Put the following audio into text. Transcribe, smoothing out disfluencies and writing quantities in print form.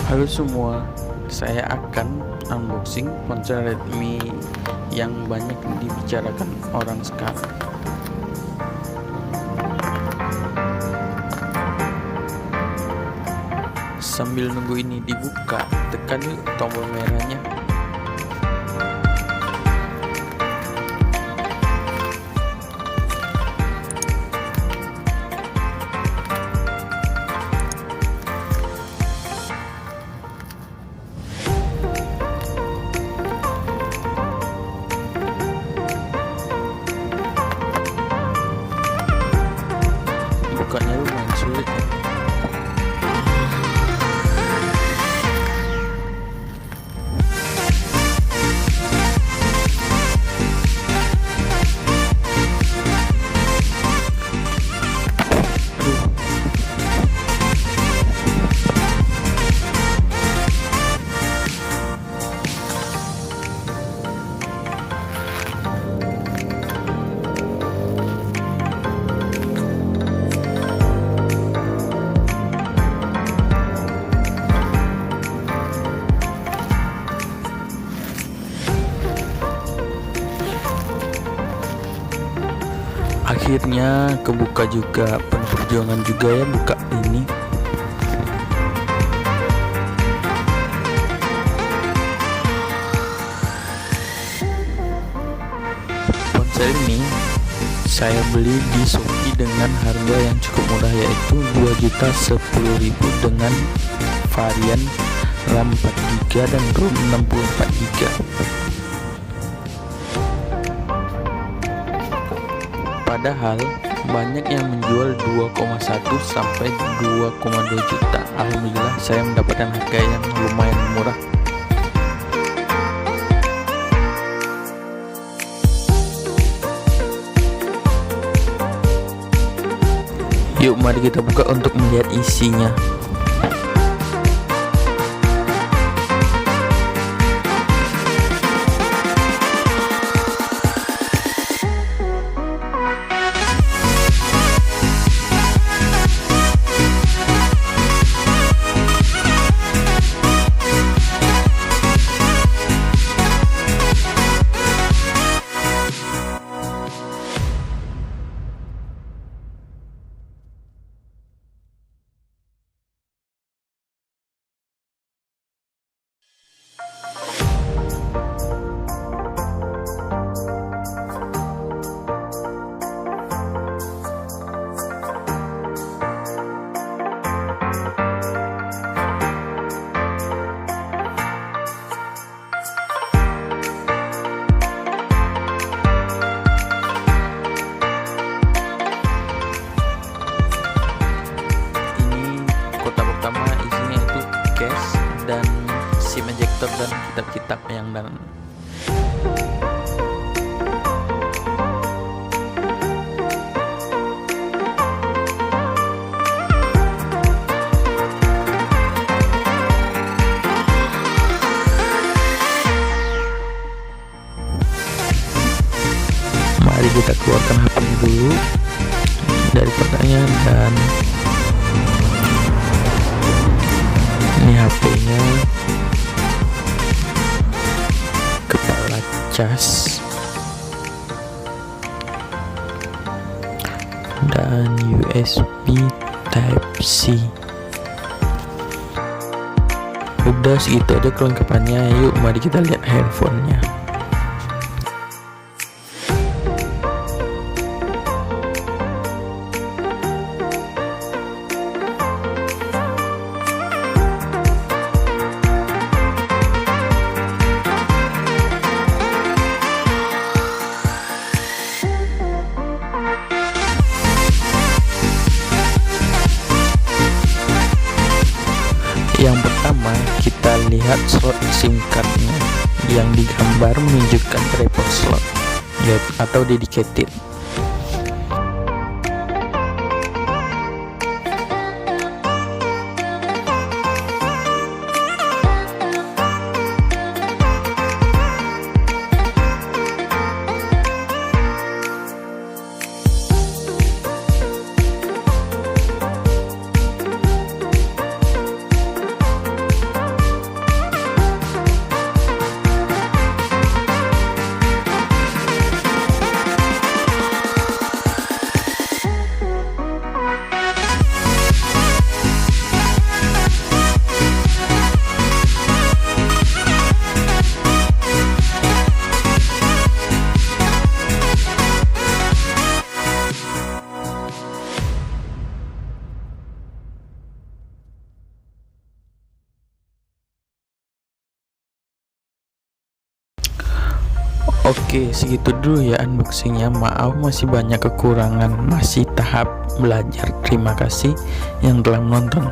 Halo semua, saya akan unboxing ponsel Redmi yang banyak dibicarakan orang sekarang. Sambil nunggu ini dibuka, tekan yuk tombol merahnya. Bukanya lumayan sulit ya. Akhirnya kebuka juga, penuh perjuangan juga ya buka ini. Ponsel ini saya beli di Shopee dengan harga yang cukup murah, yaitu 2.010.000 dengan varian RAM 4GB dan ROM 64GB. Padahal banyak yang menjual 2,1 sampai 2,2 juta. Alhamdulillah saya mendapatkan harga yang lumayan murah. Yuk mari kita buka untuk melihat isinya. Pertama isinya itu case dan SIM ejector dan kitab-kitab yang dalam. Mari kita keluarkan HP dulu dari kotaknya, dan ini HP-nya, kepala cas, dan USB Type-C. Udah segitu aja kelengkapannya. Yuk mari kita lihat handphonenya. Yang pertama kita lihat slot SIM cardnya, yang digambar menunjukkan triple slot atau dedicated. Oke, segitu dulu ya unboxingnya. Maaf masih banyak kekurangan, masih tahap belajar. Terima kasih yang telah menonton.